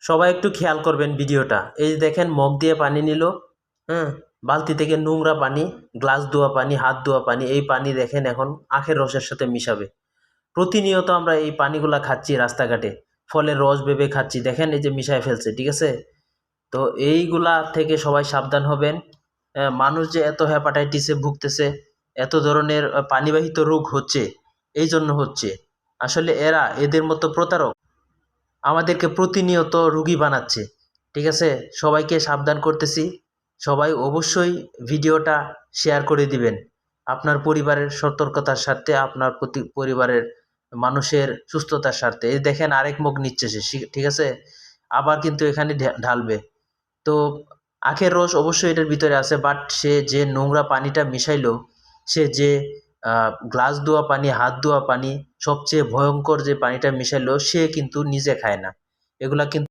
সবাই একটু খেয়াল করবেন ভিডিওটা। এই যে দেখেন মগ দিয়ে পানি নিল, হ্যাঁ, বালতি থেকে নোংরা পানি, গ্লাস ধোয়া পানি, হাত ধোয়া পানি, এই পানি দেখেন এখন আখের রসের সাথে মিশাবে। প্রতিনিয়ত আমরা এই পানিগুলা খাচ্ছি রাস্তাঘাটে, ফলের রস ভেবে খাচ্ছি, দেখেন এই যে মিশায় ফেলছে, ঠিক আছে? তো এইগুলা থেকে সবাই সাবধান হবেন। মানুষ যে এত হ্যাপাটাইটিসে ভুগতেছে, এত ধরনের পানিবাহিত রোগ হচ্ছে, এই জন্য হচ্ছে। আসলে এদের মতো প্রতারক আমাদেরকে প্রতিনিয়ত রোগী বানাচ্ছে, ঠিক আছে? সবাইকে সাবধান করতেছি। সবাই অবশ্যই ভিডিওটা শেয়ার করে দিবেন আপনার পরিবারের সতর্কতার স্বার্থে, আপনার পরিবারের মানুষের সুস্থতার স্বার্থে। এই দেখেন আরেক মগ নিচ্ছে সে, ঠিক আছে? আবার কিন্তু এখানে ঢালবে। তো আখের রস অবশ্যই এটার ভিতরে আছে, বাট সে যে নোংরা পানিটা মিশাইলো, সে যে গ্লাস ধোয়া পানি, হাত ধোয়া পানি, সবচেয়ে ভয়ঙ্কর যে পানিটা মিশাইলো, সে কিন্তু নিজে খায় না। এগুলা কিন্তু